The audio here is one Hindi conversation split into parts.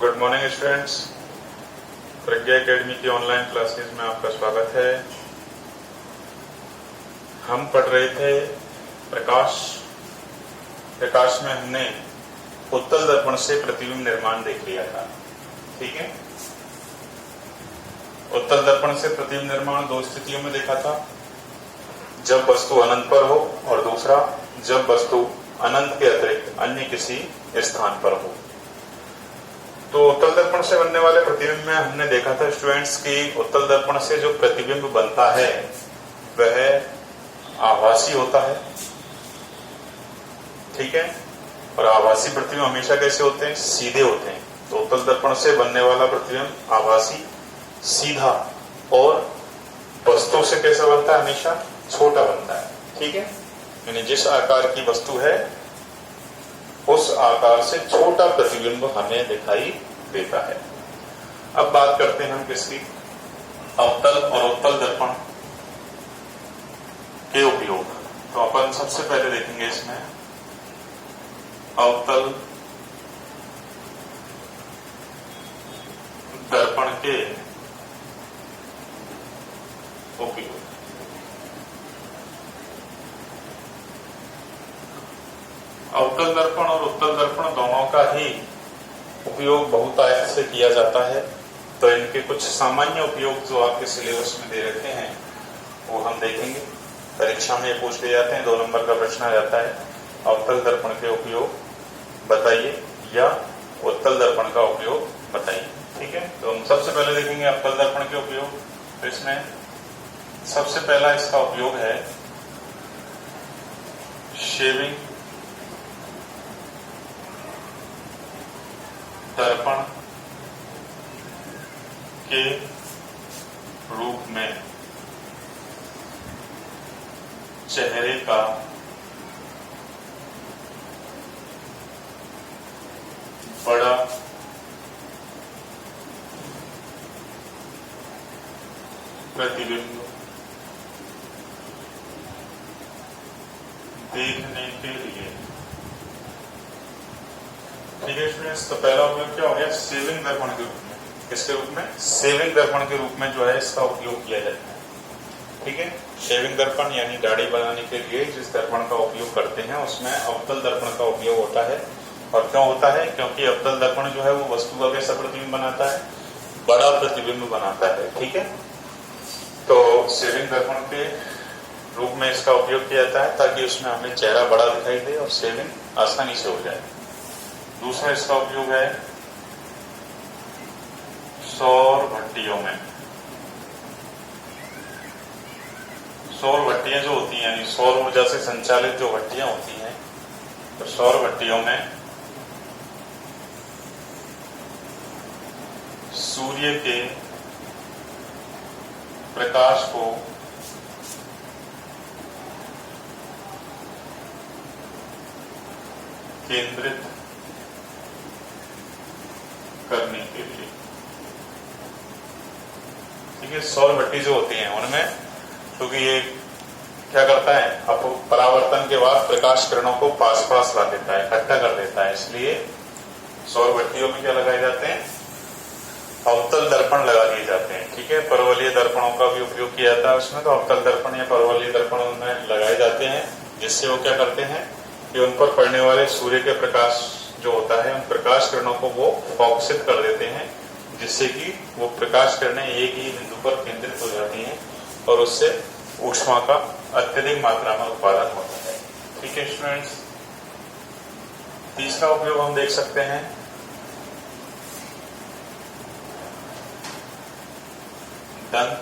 Good morning students. Pragya academy की ऑनलाइन क्लासेस में आपका स्वागत है। हम पढ़ रहे थे प्रकाश में हमने उत्तल दर्पण से प्रतिबिंब निर्माण देख लिया था। ठीक है, उत्तल दर्पण से प्रतिबिंब निर्माण दो स्थितियों में देखा था, जब वस्तु अनंत पर हो और दूसरा जब वस्तु अनंत के अतिरिक्त अन्य किसी स्थान पर हो। तो उत्तल दर्पण से बनने वाले प्रतिबिंब में हमने देखा था स्टूडेंट्स कि उत्तल दर्पण से जो प्रतिबिंब बनता है वह आभासी होता है। ठीक है, और आभासी प्रतिबिंब हमेशा कैसे होते हैं? सीधे होते हैं। तो उत्तल दर्पण से बनने वाला प्रतिबिंब आभासी, सीधा और वस्तु से कैसा बनता है? हमेशा छोटा बनता है। ठीक है, यानी जिस आकार की वस्तु है उस आकार से छोटा प्रतिबिंब हमें दिखाई देता है। अब बात करते हैं हम किसकी? अवतल और उत्तल दर्पण के उपयोग। तो अपन सबसे पहले देखेंगे इसमें अवतल दर्पण के उपयोग। अवतल दर्पण और उत्तल दर्पण दोनों का ही उपयोग बहुतायत से किया जाता है। तो इनके कुछ सामान्य उपयोग जो आपके सिलेबस में दे रखे हैं वो हम देखेंगे। परीक्षा में ये पूछ ले जाते हैं, 2 नंबर का प्रश्न आ जाता है, अवतल दर्पण के उपयोग बताइए या उत्तल दर्पण का उपयोग बताइए। ठीक है, तो हम सबसे पहले देखेंगे अवतल दर्पण के उपयोग। तो इसमें सबसे पहला इसका उपयोग है शेविंग दर्पण के रूप में चेहरे का बड़ा प्रतिबिंब देखने के लिए। ठीक है स्टूडेंट्स, तो पहला उपयोग क्या हो गया? सेविंग दर्पण के रूप में। किसके रूप में? सेविंग दर्पण के रूप में जो है इसका उपयोग किया जाता है। ठीक है, शेविंग दर्पण यानी दाढ़ी बनाने के लिए जिस दर्पण का उपयोग करते हैं उसमें अवतल दर्पण का उपयोग होता है। और क्यों होता है? क्योंकि अवतल दर्पण जो है वो वस्तु का कैसा प्रतिबिंब बनाता है? बड़ा प्रतिबिंब बनाता है। ठीक है, तो शेविंग दर्पण के रूप में इसका उपयोग किया जाता है ताकि उसमें हमें चेहरा बड़ा दिखाई दे और शेविंग आसानी से हो जाए। दूसरा इसका उपयोग है सौर भट्टियों में। सौर भट्टियां जो होती हैं यानी सौर ऊर्जा से संचालित जो भट्टियां होती हैं, तो सौर भट्टियों में सूर्य के प्रकाश को केंद्रित करने के लिए। ठीक है, सौर भट्टी जो होती हैं उनमें क्योंकि ये क्या करता है, अब परावर्तन के बाद प्रकाश किरणों को पास पास ला देता है, इकट्ठा कर देता है, इसलिए सौर भट्टियों में क्या लगाए जाते हैं? अवतल दर्पण लगा दिए जाते हैं। ठीक है, परवलयीय दर्पणों का भी उपयोग किया जाता है उसमें, तो अवतल दर्पण या परवलयीय दर्पण उनमें लगाए जाते हैं, जिससे वो क्या करते हैं कि उन पर पड़ने वाले सूर्य के प्रकाश जो होता है उन प्रकाश किरणों को वो फोकसित कर देते हैं, जिससे कि वो प्रकाश किरणें एक ही बिंदु पर केंद्रित हो जाती हैं और उससे ऊष्मा का अत्यधिक मात्रा में उत्पादन होता है। ठीक है स्टूडेंट्स, तीसरा उपयोग हम देख सकते हैं दंत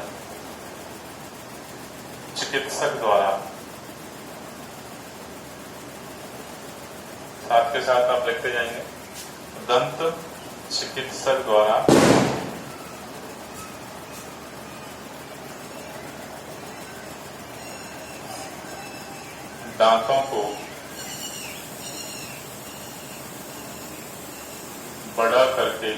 चिकित्सक द्वारा। साथ के साथ आप लिखते जाएंगे, दंत चिकित्सक द्वारा दांतों को बड़ा करके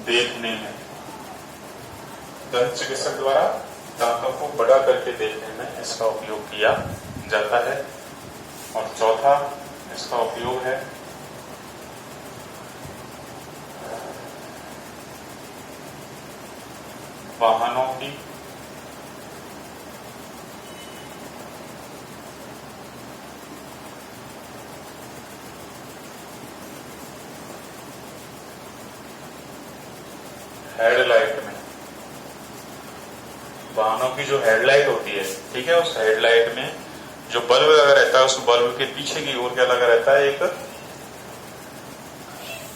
देखने में, दंत चिकित्सक द्वारा दांतों को बड़ा करके देखने में इसका उपयोग किया जाता है। और चौथा इसका उपयोग है वाहनों की हेडलाइट में, वाहनों की जो हेडलाइट होती है, ठीक है, उस हेडलाइट में जो बल्ब लगा रहता है, उस बल्ब के पीछे की ओर क्या लगा रहता है, एक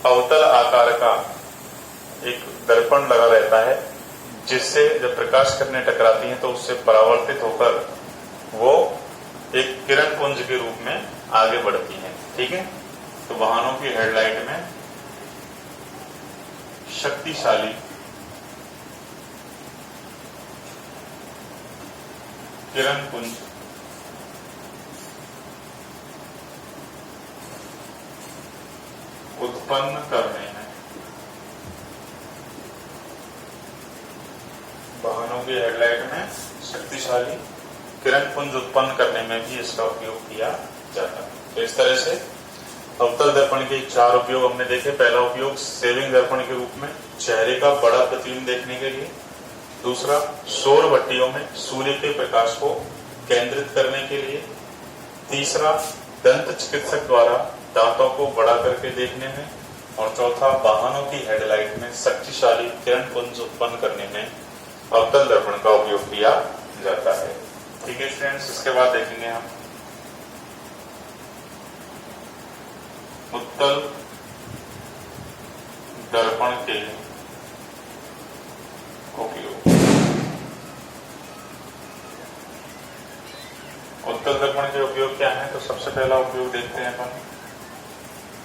अवतल आकार का एक दर्पण लगा रहता है, जिससे जब प्रकाश किरणें टकराती हैं तो उससे परावर्तित होकर वो एक किरण पुंज के रूप में आगे बढ़ती हैं। ठीक है, तो वाहनों की हेडलाइट में शक्तिशाली किरण पुंज उत्पन्न करने में, वाहनों की हेडलाइट में शक्तिशाली किरण पुंज उत्पन्न करने में भी इसका उपयोग किया जाता है। तो इस तरह से अवतल दर्पण के 4 उपयोग हमने देखे। पहला उपयोग सेविंग दर्पण के रूप में चेहरे का बड़ा प्रतिबिंब देखने के लिए, दूसरा सौर भट्टियों में सूर्य के प्रकाश को केंद्रित करने के लिए, तीसरा दंत चिकित्सक द्वारा दांतों को बड़ा करके देखने में, और चौथा वाहनों की हेडलाइट में शक्तिशाली किरण पुंज उत्पन्न करने में अवतल दर्पण का उपयोग किया जाता है। ठीक है स्टूडेंट्स, इसके बाद देखेंगे हम उत्तल दर्पण के उपयोग। उत्तल दर्पण के उपयोग क्या है, तो सबसे पहला उपयोग देखते हैं अपन।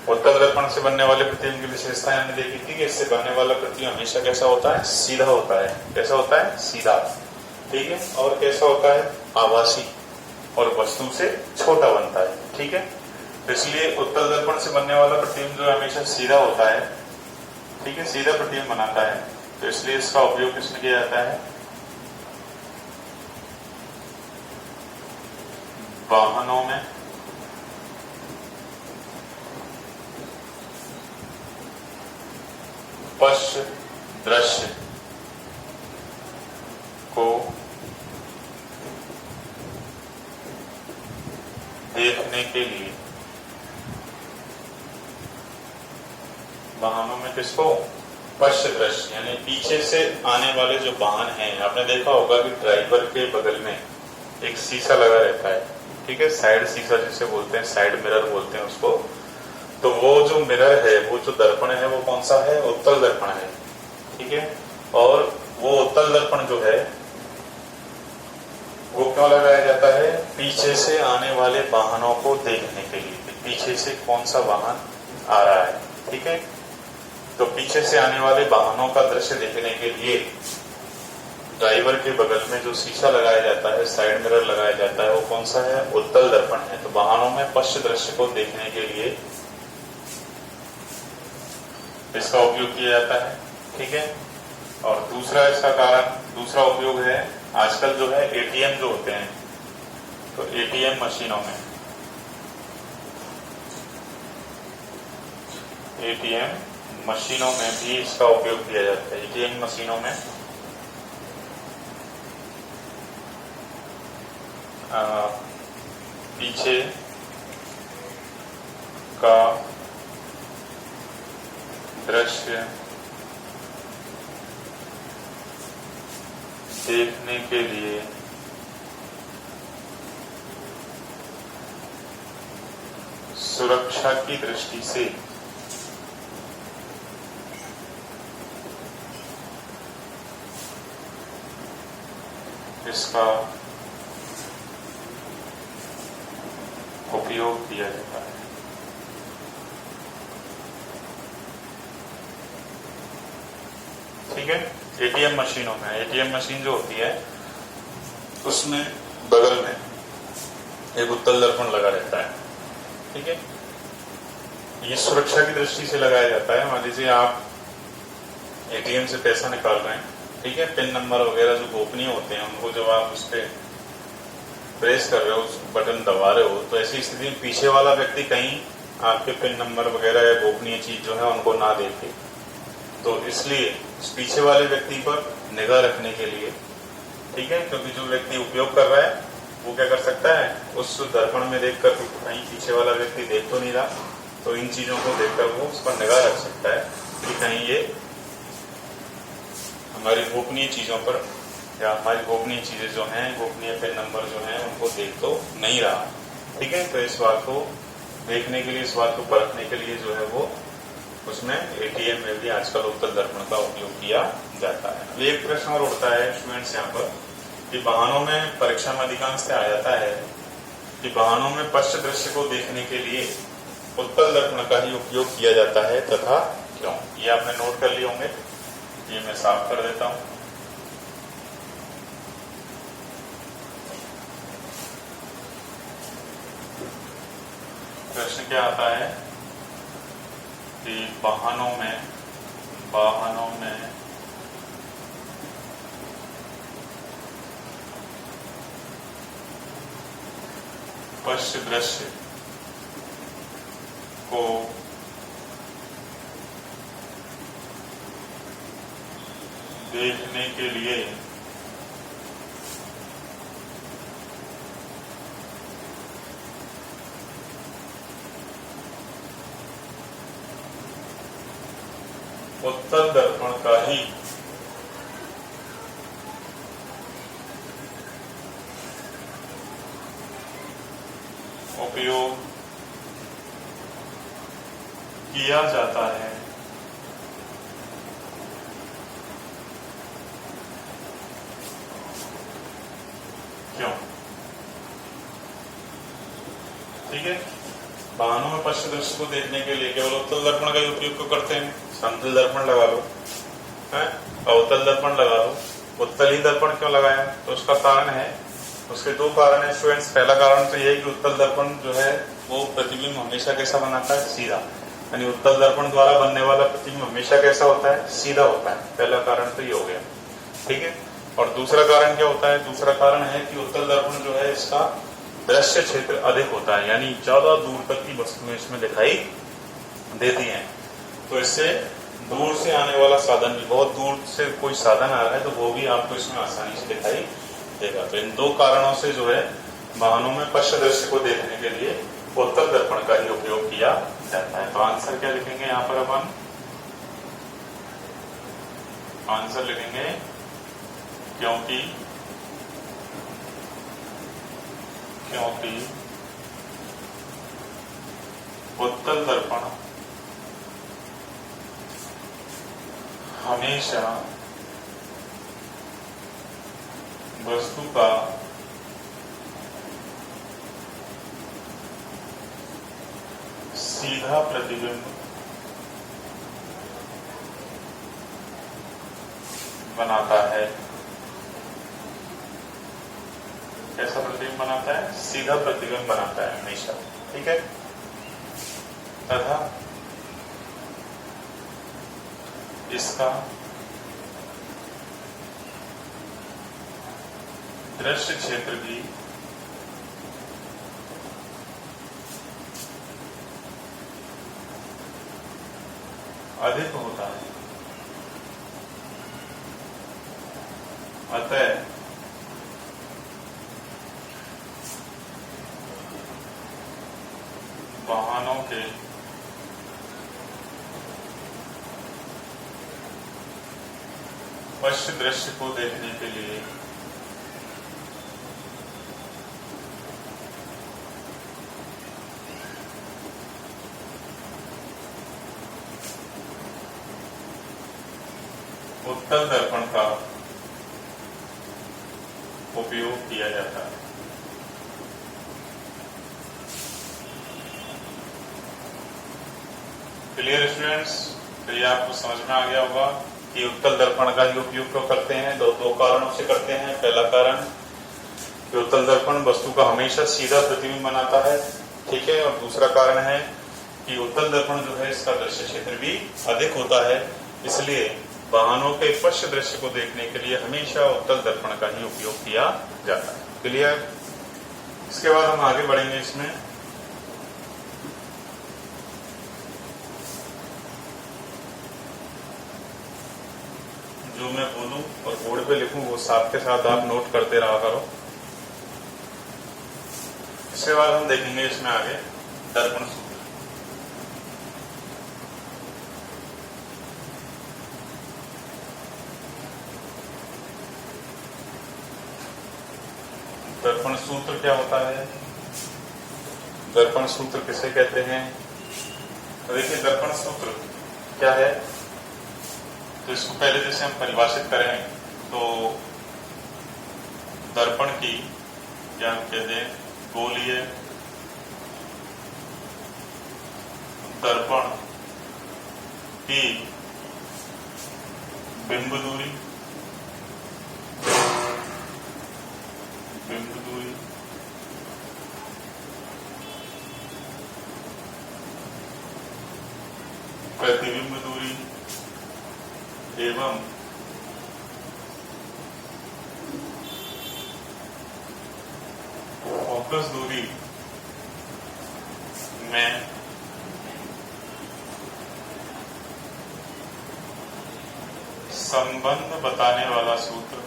उत्तल दर्पण से बनने वाले प्रतिबिंब की विशेषताएं हमने देखी थी कि इससे बनने वाला प्रतिबिंब हमेशा कैसा होता है, सीधा होता है। कैसा होता है, सीधा। ठीक है, और कैसा होता है, आभासी, और वस्तु से छोटा बनता है। ठीक है, इसलिए उत्तल दर्पण से बनने वाला प्रतिबिंब जो हमेशा सीधा होता है, ठीक है, सीधा प्रतिबिंब बनाता है, तो इसलिए इसका उपयोग किसमें किया जाता है, वाहनों में पश्च दृश्य को देखने के लिए, वाहनों में किसको, पश्च दृश्य, यानी पीछे से आने वाले जो वाहन हैं। आपने देखा होगा कि ड्राइवर के बगल में एक शीशा लगा रहता है, ठीक है, साइड शीशा जिसे बोलते हैं, साइड मिरर बोलते हैं उसको। तो वो जो मिरर है, वो जो दर्पण है, वो कौन सा है, उत्तल दर्पण है। ठीक है, और वो उत्तल दर्पण जो है वो क्यों लगाया जाता है, पीछे से आने वाले वाहनों को देखने के लिए, पीछे से कौन सा वाहन आ रहा है। ठीक है, तो पीछे से आने वाले वाहनों का दृश्य देखने के लिए ड्राइवर के बगल में जो शीशा लगाया जाता है, साइड मिरर लगाया जाता है, वो कौन सा है, उत्तल दर्पण है। तो वाहनों में पश्च दृश्य को देखने के लिए इसका उपयोग किया जाता है। ठीक है, और दूसरा इसका कारण, दूसरा उपयोग है, आजकल जो है एटीएम जो होते हैं, तो एटीएम मशीनों में, एटीएम मशीनों में भी इसका उपयोग किया जाता है। एटीएम मशीनों में पीछे का दृश्य देखने के लिए सुरक्षा की दृष्टि से इसका उपयोग किया जाता है। ठीक है, एटीएम मशीनों में, एटीएम मशीन जो होती है उसमें बगल में एक उत्तल दर्पण लगा रहता है। ठीक है, ये सुरक्षा की दृष्टि से लगाया जाता है। मान लीजिए आप एटीएम से पैसा निकाल रहे हैं, ठीक है, पिन नंबर वगैरह जो गोपनीय होते हैं उनको जब आप उस पर प्रेस कर रहे हो, उस बटन दबा रहे हो, तो ऐसी स्थिति में पीछे वाला व्यक्ति कहीं आपके पिन नंबर वगैरह या गोपनीय चीज जो है उनको ना देखे। तो इसलिए पीछे वाले व्यक्ति पर निगाह रखने के लिए, ठीक है, क्योंकि जो व्यक्ति उपयोग कर रहा है वो क्या कर सकता है, उस दर्पण में देखकर कहीं पीछे वाला व्यक्ति देख तो नहीं रहा, तो इन चीजों को देखकर वो उस पर निगाह रख सकता है कि कहीं ये हमारी गोपनीय चीजों पर या हमारी गोपनीय चीजें जो हैं, गोपनीय पिन नंबर जो हैं उनको देख तो नहीं रहा। ठीक है, तो इस बात को देखने के लिए, इस बात को परखने के लिए जो है वो उसमें एटीएम में भी आजकल उत्तल दर्पण का उपयोग किया जाता है। एक प्रश्न और उठता है स्टूडेंट्स यहाँ पर कि वाहनों में, परीक्षा में अधिकांश से आ जाता है कि वाहनों में पश्च दृश्य को देखने के लिए उत्तल दर्पण का ही उपयोग किया जाता है तथा क्यों। ये आपने नोट कर लिए होंगे, ये मैं साफ कर देता हूं। प्रश्न क्या आता है कि वाहनों में पश्च दृश्य को देखने के लिए उत्तल दर्पण का ही उपयोग किया जाता है। क्यों? ठीक है, वाहनों में पश्च दृश्य को देखने के लिए केवल उत्तल दर्पण का ही उपयोग क्यों करते हैं? समतल दर्पण लगा लो, अवतल दर्पण लगा लो, उत्तल ही दर्पण क्यों लगाया? तो उसका कारण है, उसके दो कारण है स्टूडेंट्स। पहला कारण तो यह है कि उत्तल दर्पण जो है वो प्रतिबिंब हमेशा कैसा बनाता है? सीधा। यानी उत्तल दर्पण द्वारा बनने वाला प्रतिबिंब हमेशा कैसा होता है? सीधा होता है। पहला कारण तो ये हो गया, ठीक है। और दूसरा कारण क्या होता है? दूसरा कारण है कि उत्तल दर्पण जो है इसका दृश्य क्षेत्र अधिक होता है, यानी ज्यादा दूर तक की वस्तुएं इसमें दिखाई देती हैं। तो इससे दूर से आने वाला साधन भी, बहुत दूर से कोई साधन आ रहा है तो वो भी आपको इसमें आसानी से दिखाई देगा। तो इन दो कारणों से जो है वाहनों में पश्च दृश्य को देखने के लिए उत्तल दर्पण का ही उपयोग किया जाता है। तो आंसर क्या लिखेंगे यहाँ पर? अपन आंसर लिखेंगे क्योंकि उत्तल दर्पण हमेशा वस्तु का सीधा प्रतिबिंब बनाता है। कैसा प्रतिबिंब बनाता है? सीधा प्रतिबिंब बनाता है हमेशा, ठीक है। तथा इसका दृश्य क्षेत्र भी अधिक होता है। अतः वाहनों के पश्च दृश्य को देखने के लिए उत्तल दर्पण का उपयोग किया जाता है। Clear students? तो ये आपको समझ में आ गया होगा कि उत्तल दर्पण का ही उपयोग क्यों करते हैं। दो कारणों से करते हैं। पहला कारण कि उत्तल दर्पण वस्तु का हमेशा सीधा प्रतिबिंब बनाता है, ठीक है। और दूसरा कारण है कि उत्तल दर्पण जो है इसका दृश्य क्षेत्र भी अधिक होता है, इसलिए वाहनों के पश्च दृश्य को देखने के लिए हमेशा उत्तल दर्पण का ही उपयोग किया जाता है। क्लियर? इसके बाद हम आगे बढ़ेंगे इसमें। जो मैं बोलूं और बोर्ड पे लिखूं वो साथ के साथ आप नोट करते रहा करो। इसके बाद हम देखेंगे इसमें आगे दर्पण सूत्र। दर्पण सूत्र क्या होता है? दर्पण सूत्र किसे कहते हैं? तो देखिए दर्पण सूत्र क्या है, तो इसको पहले जैसे हम परिभाषित करें तो दर्पण की या हम कहते हैं गोलीय दर्पण की बिंब दूरी प्रतिबिंब दूरी एवं फोकस दूरी में संबंध बताने वाला सूत्र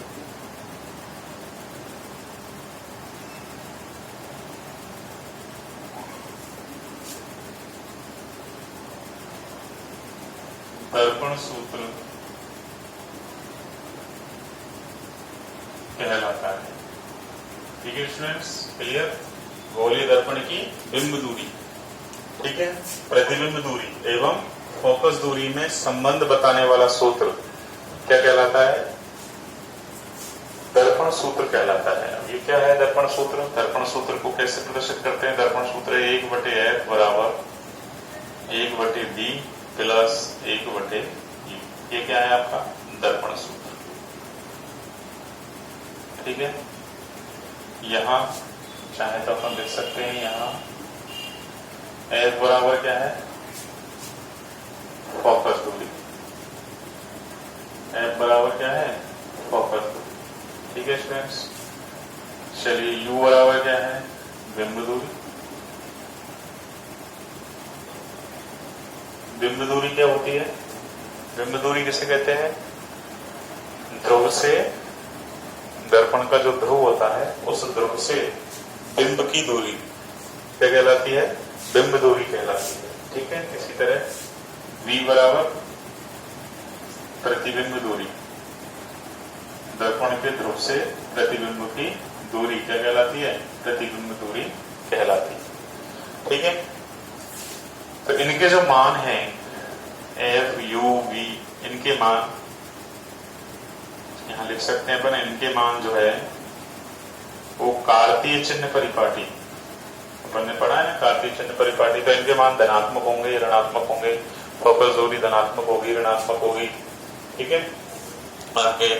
दर्पण सूत्र कहलाता है। ठीक है स्टूडेंट्स, क्लियर? गोलीय दर्पण की बिंब दूरी, ठीक है, प्रतिबिंब दूरी एवं फोकस दूरी में संबंध बताने वाला सूत्र क्या कहलाता है? दर्पण सूत्र कहलाता है। अब ये क्या है दर्पण सूत्र? दर्पण सूत्र को कैसे प्रदर्शित करते हैं? दर्पण सूत्र 1/f बराबर 1/b प्लस 1/u। ये क्या है आपका दर्पण सूत्र, ठीक है। यहां चाहे तो अपन लिख सकते हैं, यहां f बराबर क्या है? फोकस दूरी। f बराबर क्या है? फोकस दूरी, ठीक है स्टूडेंट्स। चलिए u बराबर क्या है? बिंब दूरी। बिंब दूरी क्या होती है? बिंब दूरी किसे कहते हैं? ध्रुव से, दर्पण का जो ध्रुव होता है उस ध्रुव से बिंब की दूरी क्या कहलाती है? बिंब दूरी कहलाती है, ठीक है। इसी तरह v बराबर प्रतिबिंब दूरी, दर्पण के ध्रुव से प्रतिबिंब की दूरी क्या कहलाती है? प्रतिबिंब दूरी कहलाती है, ठीक है। तो इनके जो मान हैं f, u, v, इनके मान यहां लिख सकते हैं अपन। इनके मान जो है वो कार्तीय चिन्ह परिपाटी, अपन ने पढ़ा है ना कार्तीय चिन्ह परिपाटी। तो इनके मान धनात्मक होंगे, ऋणात्मक होंगे। फोकस दूरी धनात्मक होगी, ऋणात्मक होगी, ठीक है। आगे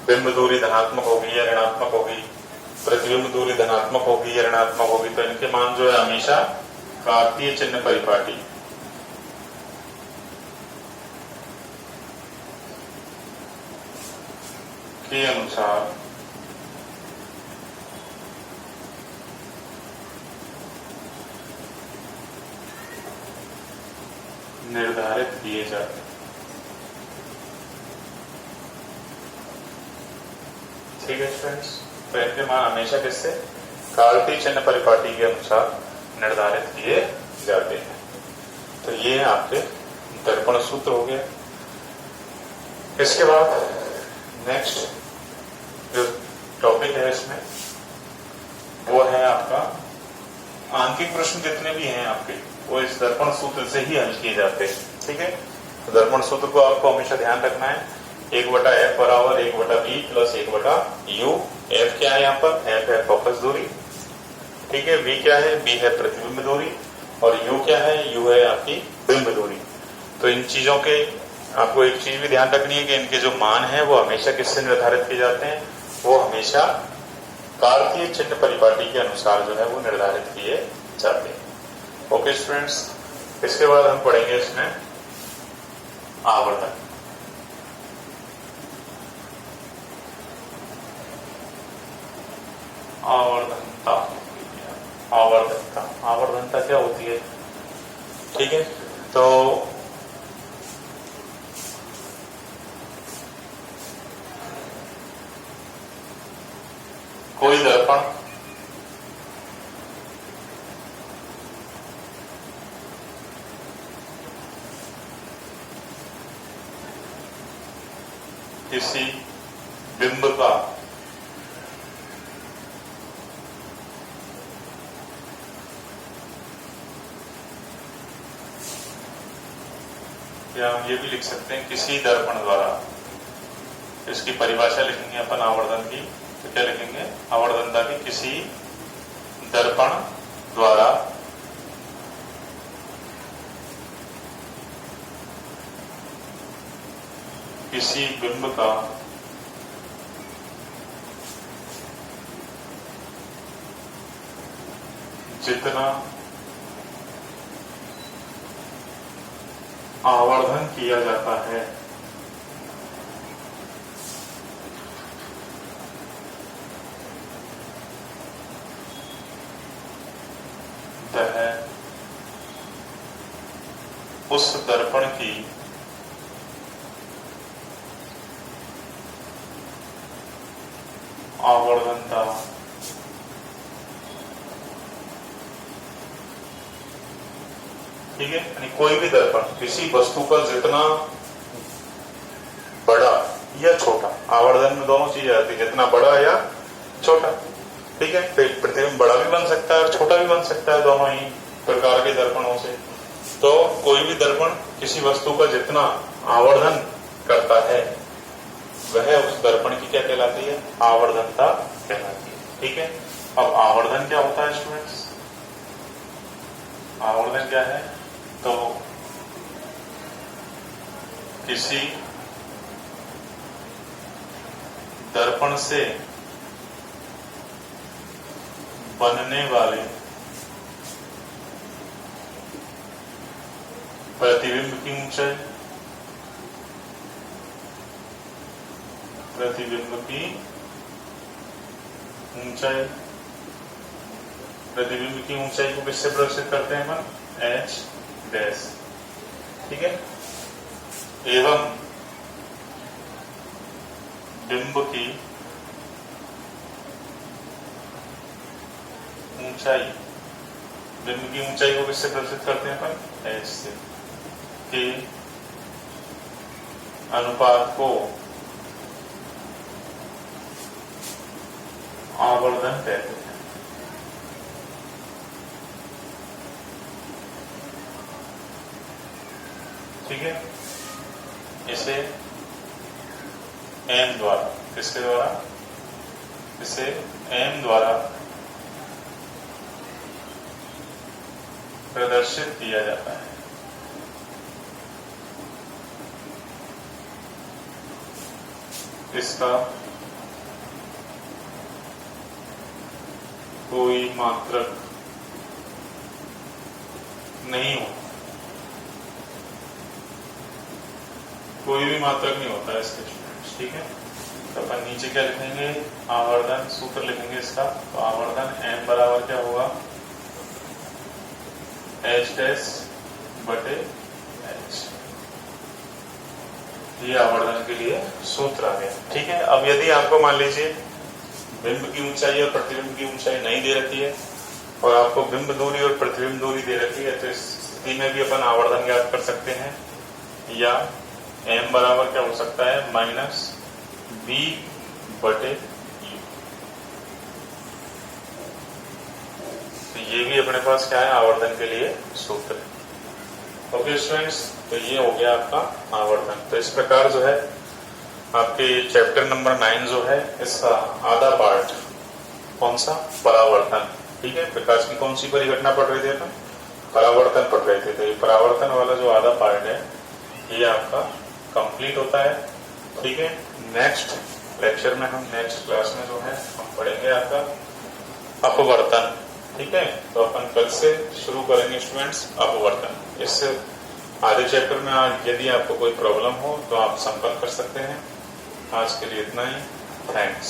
बिंब दूरी धनात्मक होगी या ऋणात्मक होगी, प्रतिबिंब दूरी धनात्मक होगी या ऋणात्मक होगी। तो इनके मान जो है हमेशा कार्तीय चिन्ह परिपाटी के अनुसार निर्धारित किए जाते हैं, ठीक है फ्रेंड्स। तो इनके मान हमेशा किससे? कार्तीय चिन्ह परिपाटी के अनुसार निर्धारित किए जाते हैं। तो ये आपके दर्पण सूत्र हो गया। इसके बाद नेक्स्ट जो टॉपिक है इसमें वो है आपका आंकिक प्रश्न। जितने भी हैं आपके वो इस दर्पण सूत्र से ही हल किए जाते हैं, ठीक है। तो दर्पण सूत्र को आपको हमेशा ध्यान रखना है। 1/f बराबर 1/b प्लस 1/u। f क्या है यहाँ पर? f है फोकस दूरी, ठीक है। v क्या है? b है प्रतिबिंब दूरी। और u क्या है? u है आपकी बिंब दूरी। तो इन चीजों के आपको एक चीज भी ध्यान रखनी है कि इनके जो मान हैं वो हमेशा किससे निर्धारित किए जाते हैं? वो हमेशा कार्तीय चिन्ह परिपाटी के अनुसार जो है वो निर्धारित किए जाते हैं। ओके स्टूडेंट्स, इसके बाद हम पढ़ेंगे इसमें आवर्धन। आवर्धनता आवर्धनता। आवर्धनता क्या होती है? ठीक है, तो कोई दर्पण किसी बिंब का या हम ये भी लिख सकते हैं किसी दर्पण द्वारा, इसकी परिभाषा लिखेंगे अपन आवर्धन की, तो क्या लिखेंगे? आवर्धनता की किसी दर्पण द्वारा किसी बिंब का जितना आवर्धन किया जाता है वह उस दर्पण की आवर्धनता ठीक है। यानी कोई भी दर्पण किसी वस्तु का जितना बड़ा या छोटा, आवर्धन में दोनों चीजें आती है, जितना बड़ा या छोटा, ठीक है। प्रतिबिंब बड़ा भी बन सकता है और छोटा भी बन सकता है, दोनों ही प्रकार के दर्पणों से। तो कोई भी दर्पण किसी वस्तु का जितना आवर्धन करता है वह उस दर्पण की क्या कहलाती है? आवर्धनता कहलाती है, ठीक है। अब आवर्धन क्या होता है स्टूडेंट्स? आवर्धन क्या है? तो किसी दर्पण से बनने वाले प्रतिबिंब की ऊंचाई, प्रतिबिंब की ऊंचाई, प्रतिबिंब की ऊंचाई को किससे प्रदर्शित करते हैं अपन? h डैश, ठीक है। एवं बिंब की ऊंचाई, बिंब की ऊंचाई को किससे प्रदर्शित करते हैं अपन? h से, के अनुपात को आवर्धन कहते हैं, ठीक है। इसे m द्वारा, किसके द्वारा? इसे m द्वारा प्रदर्शित किया जाता है। इसका कोई मात्रक नहीं होता, कोई भी मात्रक नहीं होता है इसके स्टूडेंट्स, ठीक है। तो अपन नीचे क्या लिखेंगे? आवर्धन सूत्र लिखेंगे इसका। तो आवर्धन m बराबर क्या होगा? h डैश बटे h, ये आवर्धन के लिए सूत्र आ गया, ठीक है। अब यदि आपको मान लीजिए बिंब की ऊंचाई और प्रतिबिंब की ऊंचाई नहीं दे रखी है और आपको बिंब दूरी और प्रतिबिंब दूरी दे रखी है, तो इस स्थिति में भी अपन आवर्धन ज्ञात कर सकते हैं। या m बराबर क्या हो सकता है? माइनस b बटे u। तो ये भी अपने पास क्या है? आवर्धन के लिए सूत्र है। ओके स्टूडेंट्स, तो ये हो गया आपका आवर्धन। तो इस प्रकार जो है आपके चैप्टर नंबर 9 जो है इसका आधा पार्ट कौन सा? परावर्तन, ठीक है। प्रकाश की कौन सी परिघटना पढ़ रहे थे अपन? परावर्तन पढ़ रहे थे। तो ये परावर्तन वाला जो आधा पार्ट है ये आपका कंप्लीट होता है, ठीक है। नेक्स्ट लेक्चर में हम, नेक्स्ट क्लास में जो है हम पढ़ेंगे आपका अपवर्तन, ठीक है। तो अपन कल से शुरू करेंगे स्टूडेंट्स अपवर्तन। इससे आधे चैप्टर में आज यदि आपको कोई प्रॉब्लम हो तो आप संपर्क कर सकते हैं। आज के लिए इतना ही, थैंक्स।